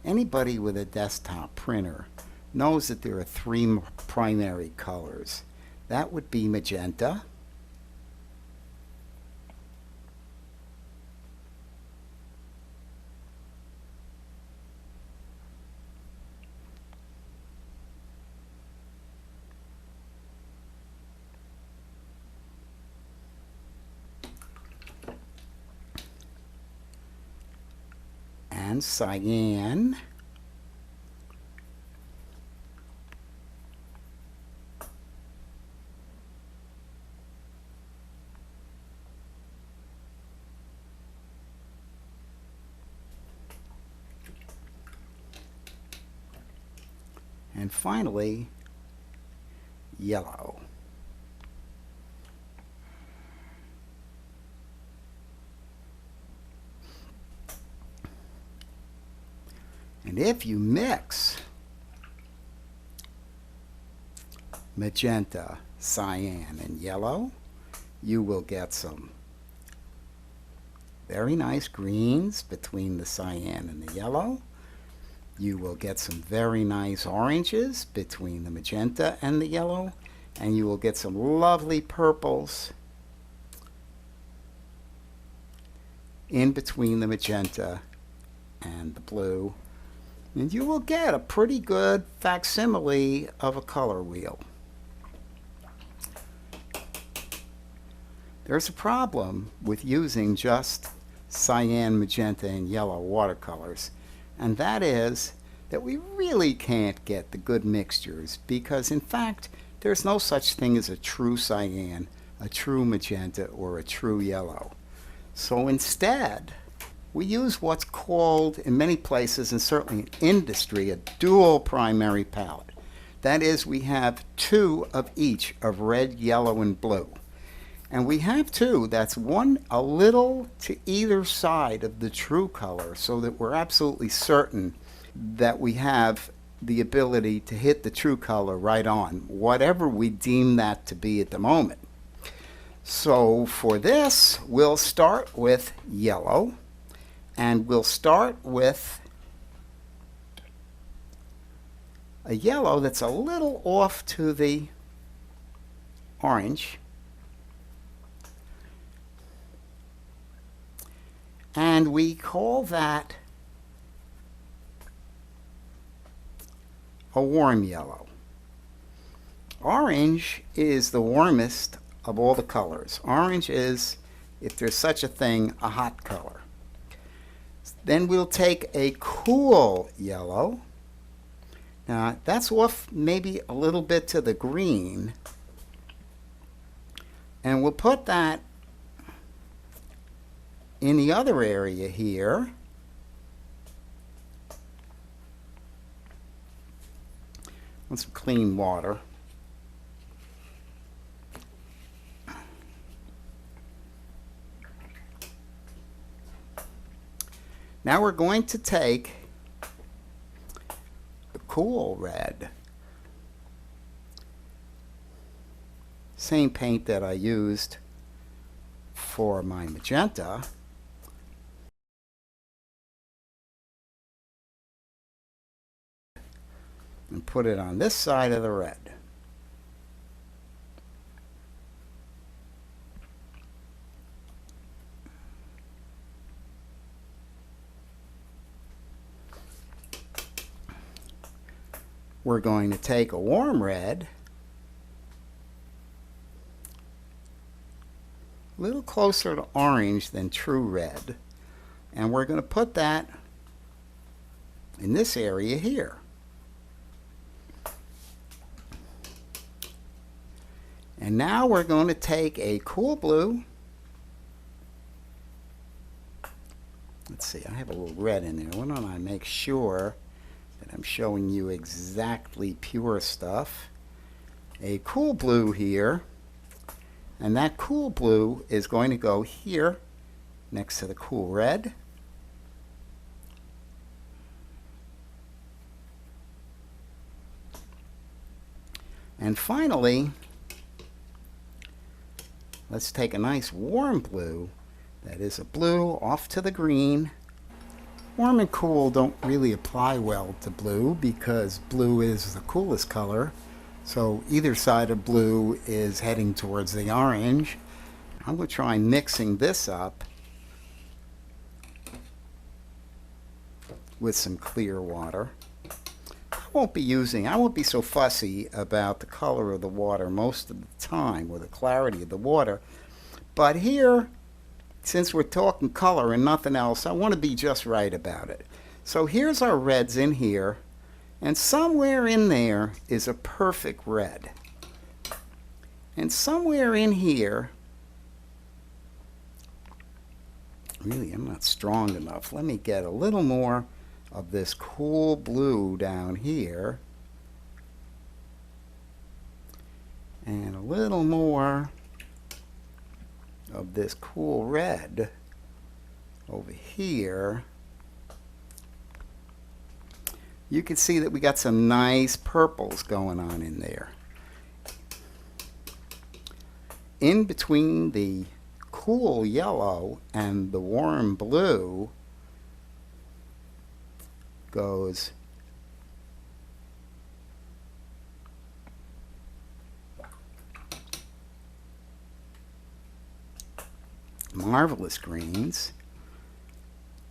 Anybody with a desktop printer knows that there are three primary colors. That would be magenta, and cyan, and finally yellow. And if you mix magenta, cyan, and yellow, you will get some very nice greens between the cyan and the yellow. You will get some very nice oranges between the magenta and the yellow, and you will get some lovely purples in between the magenta and the blue. And you will get a pretty good facsimile of a color wheel. There's a problem with using just cyan, magenta, and yellow watercolors, and that is that we really can't get the good mixtures because, in fact, there's no such thing as a true cyan, a true magenta, or a true yellow. So instead, we use what's called, in many places and certainly in industry, a dual primary palette. That is, we have two of each of red, yellow, and blue. And we have two, that's one a little to either side of the true color, so that we're absolutely certain that we have the ability to hit the true color right on, whatever we deem that to be at the moment. So for this, we'll start with yellow. And we'll start with a yellow that's a little off to the orange. And we call that a warm yellow. Orange is the warmest of all the colors. Orange is, if there's such a thing, a hot color. Then we'll take a cool yellow. Now that's off maybe a little bit to the green. And we'll put that in the other area here. With some clean water. Now we're going to take the cool red, same paint that I used for my magenta, and put it on this side of the red. We're going to take a warm red, a little closer to orange than true red, and we're going to put that in this area here. And now we're going to take a cool blue. Let's see, I have a little red in there. Why don't I make sure that I'm showing you exactly pure stuff. A cool blue here, and that cool blue is going to go here next to the cool red. And finally, let's take a nice warm blue that is a blue off to the green, Warm and cool don't really apply well to blue because blue is the coolest color. So either side of blue is heading towards the orange. I'm going to try mixing this up with some clear water. I won't be so fussy about the color of the water most of the time, or the clarity of the water. But here, since we're talking color and nothing else, I want to be just right about it. So here's our reds in here, and somewhere in there is a perfect red. And somewhere in here, really, I'm not strong enough. Let me get a little more of this cool blue down here, and a little more of this cool red over here. You can see that we got some nice purples going on in there. In between the cool yellow and the warm blue goes marvelous greens.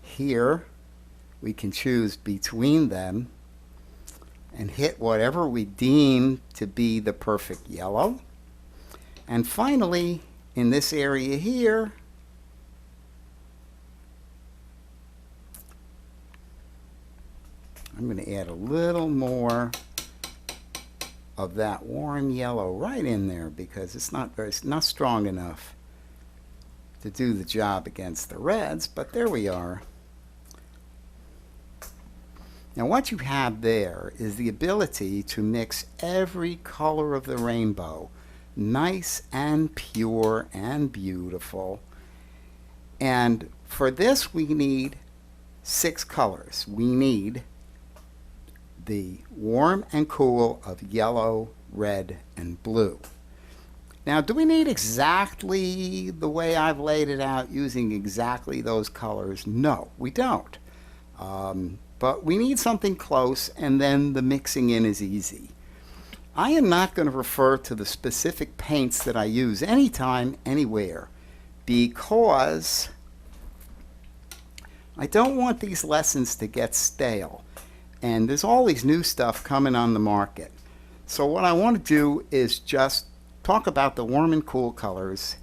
Here we can choose between them and hit whatever we deem to be the perfect yellow. And finally, in this area here, I'm going to add a little more of that warm yellow right in there because it's not strong enough to do the job against the reds, but there we are. Now what you have there is the ability to mix every color of the rainbow, nice and pure and beautiful. And for this we need 6 colors. We need the warm and cool of yellow, red, and blue. Now, do we need exactly the way I've laid it out, using exactly those colors? No, we don't. But we need something close, and then the mixing in is easy. I am not going to refer to the specific paints that I use anytime, anywhere, because I don't want these lessons to get stale. And there's all these new stuff coming on the market. So what I want to do is just talk about the warm and cool colors,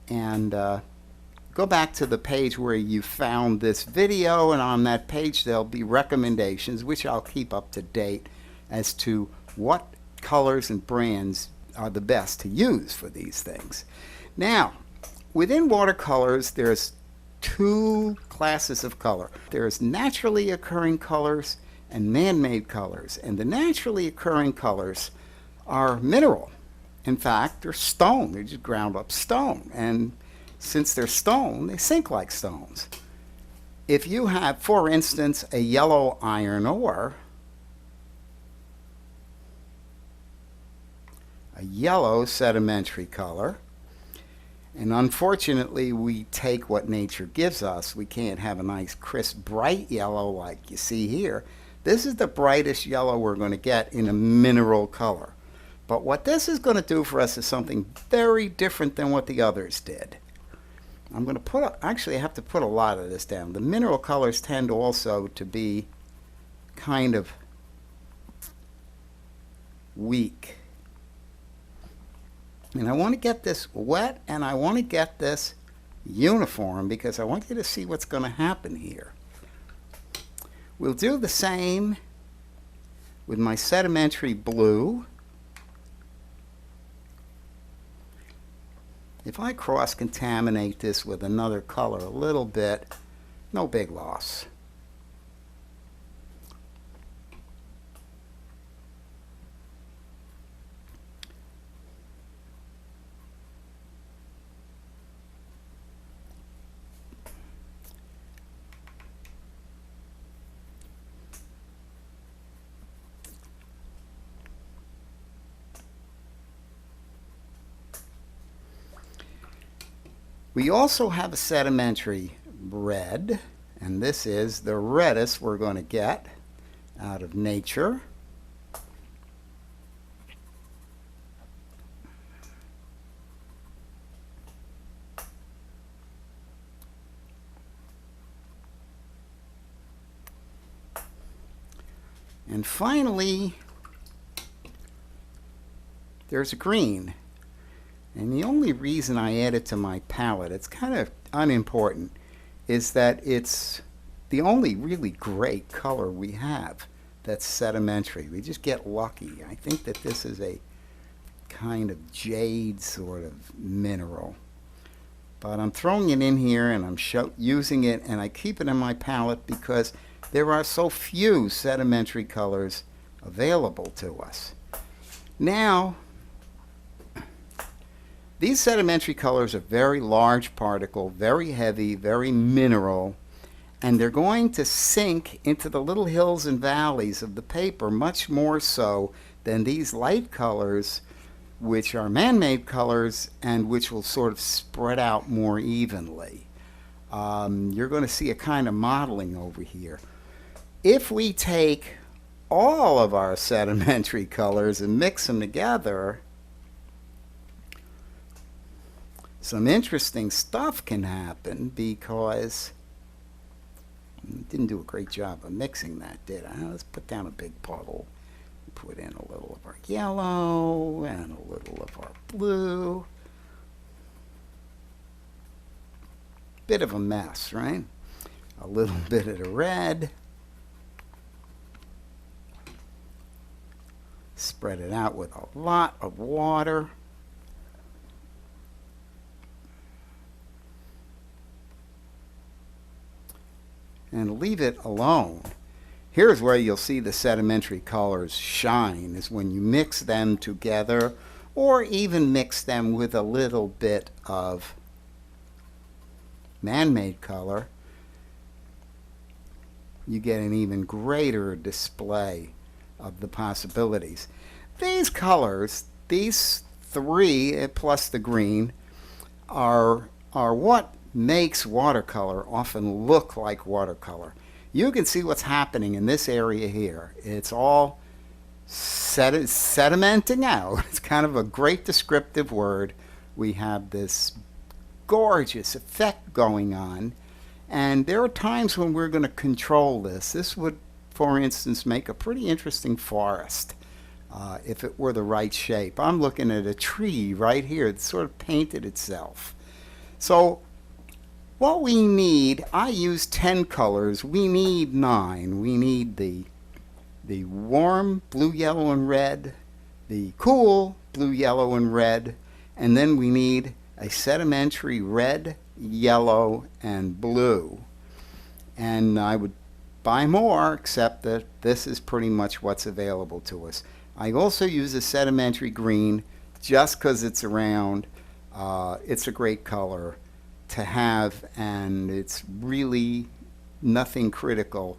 and go back to the page where you found this video, and on that page there'll be recommendations, which I'll keep up to date, as to what colors and brands are the best to use for these things. Now, within watercolors, there's 2 classes of color. There's naturally occurring colors and man-made colors, and the naturally occurring colors are mineral. In fact, they're stone. They're just ground up stone. And since they're stone, they sink like stones. If you have, for instance, a yellow iron ore, a yellow sedimentary color, and unfortunately we take what nature gives us. We can't have a nice crisp bright yellow like you see here. This is the brightest yellow we're going to get in a mineral color. But what this is going to do for us is something very different than what the others did. I'm going to actually I have to put a lot of this down. The mineral colors tend also to be kind of weak. And I want to get this wet, and I want to get this uniform, because I want you to see what's going to happen here. We'll do the same with my sedimentary blue. If I cross-contaminate this with another color a little bit, no big loss. We also have a sedimentary red And this is the reddest we're going to get out of nature. And finally, there's a green. And the only reason I add it to my palette, it's kind of unimportant, is that it's the only really great color we have that's sedimentary. We just get lucky. I think that this is a kind of jade sort of mineral. But I'm throwing it in here and I'm using it, and I keep it in my palette because there are so few sedimentary colors available to us. Now, these sedimentary colors are very large particle, very heavy, very mineral, and they're going to sink into the little hills and valleys of the paper much more so than these light colors, which are man-made colors and which will sort of spread out more evenly. You're going to see a kind of modeling over here. If we take all of our sedimentary colors and mix them together, some interesting stuff can happen, because I didn't do a great job of mixing that, did I? Let's put down a big puddle. Put in a little of our yellow and a little of our blue. Bit of a mess, right? A little bit of the red. Spread it out with a lot of water. And leave it alone. Here's where you'll see the sedimentary colors shine, is when you mix them together, or even mix them with a little bit of man-made color. You get an even greater display of the possibilities. These colors, these three plus the green, are what makes watercolor often look like watercolor. You can see what's happening in this area here. It's all sedimenting out. It's kind of a great descriptive word. We have this gorgeous effect going on, and there are times when we're going to control this. This would, for instance, make a pretty interesting forest if it were the right shape. I'm looking at a tree right here that sort of painted itself. So what we need, I use 10 colors. We need 9. We need the warm blue, yellow, and red, the cool blue, yellow, and red, and then we need a sedimentary red, yellow, and blue. And I would buy more, except that this is pretty much what's available to us. I also use a sedimentary green just because it's around. It's a great color to have, and it's really nothing critical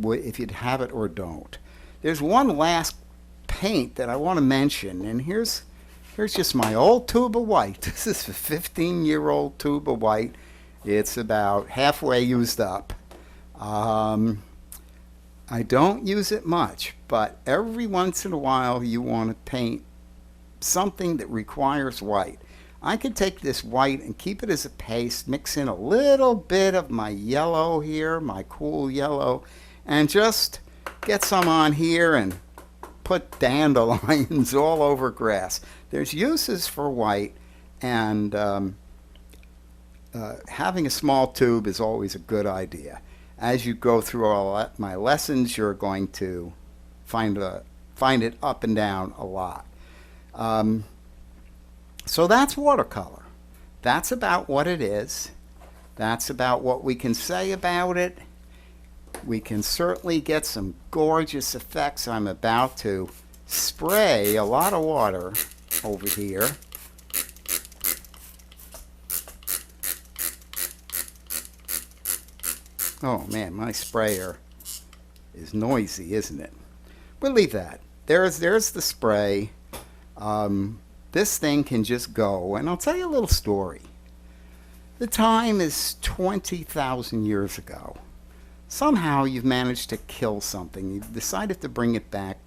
if you'd have it or don't. There's one last paint that I want to mention, and here's just my old tube of white. This is a 15-year-old tube of white. It's about halfway used up. I don't use it much, but every once in a while you want to paint something that requires white. I could take this white and keep it as a paste, mix in a little bit of my yellow here, my cool yellow, and just get some on here and put dandelions all over grass. There's uses for white, and having a small tube is always a good idea. As you go through all my lessons, you're going to find it up and down a lot. So that's watercolor. That's about what it is. That's about what we can say about it. We can certainly get some gorgeous effects. I'm about to spray a lot of water over here. Oh man, my sprayer is noisy, isn't it? We'll leave that. There's the spray. This thing can just go, and I'll tell you a little story. The time is 20,000 years ago. somehow you've managed to kill something. You've decided to bring it back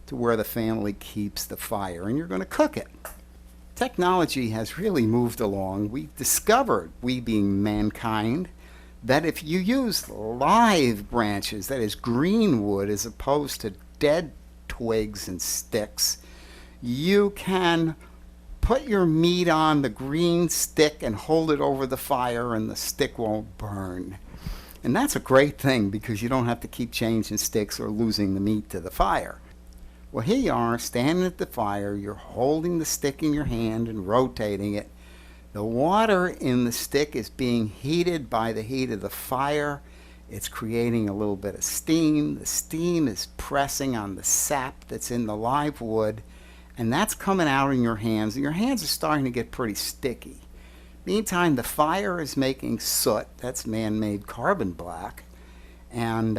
to where the family keeps the fire, and you're going to cook it. Technology has really moved along. We've discovered, we being mankind, that if you use live branches, that is green wood, as opposed to dead twigs and sticks, you can put your meat on the green stick and hold it over the fire and the stick won't burn. And that's a great thing because you don't have to keep changing sticks or losing the meat to the fire. Well, here you are standing at the fire, you're holding the stick in your hand and rotating it. The water in the stick is being heated by the heat of the fire. It's creating a little bit of steam. The steam is pressing on the sap that's in the live wood, and that's coming out in your hands, and your hands are starting to get pretty sticky. Meantime, the fire is making soot. That's man-made carbon black, and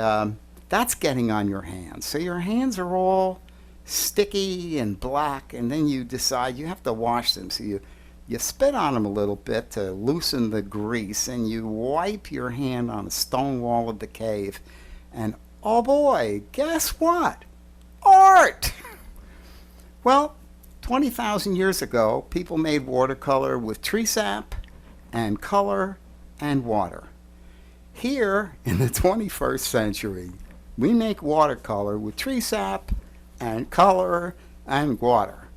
that's getting on your hands. So your hands are all sticky and black, and then you decide you have to wash them. So you spit on them a little bit to loosen the grease, and you wipe your hand on the stone wall of the cave, and oh boy, guess what? Art! Well, 20,000 years ago, people made watercolor with tree sap and color and water. Here, in the 21st century, we make watercolor with tree sap and color and water.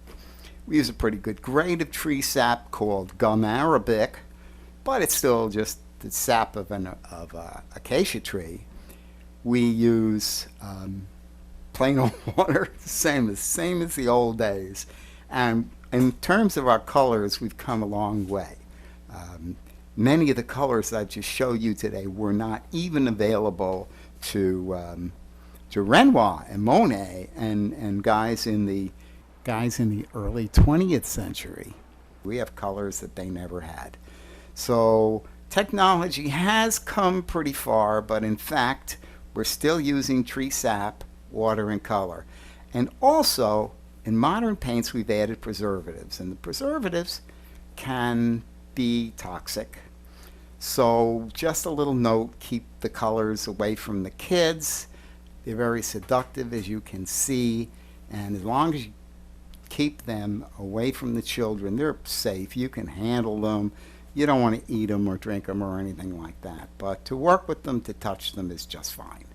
We use a pretty good grade of tree sap called gum arabic, but it's still just the sap of an acacia tree. We use plain old water, same as the old days. And in terms of our colors, we've come a long way. Many of the colors that I just showed you today were not even available to Renoir and Monet and guys in the early 20th century. We have colors that they never had. So technology has come pretty far, but in fact, we're still using tree sap, water, and color. And also, in modern paints, we've added preservatives, and the preservatives can be toxic. So just a little note, keep the colors away from the kids. They're very seductive, as you can see, and as long as you keep them away from the children, they're safe. You can handle them. You don't want to eat them or drink them or anything like that. But to work with them, to touch them is just fine.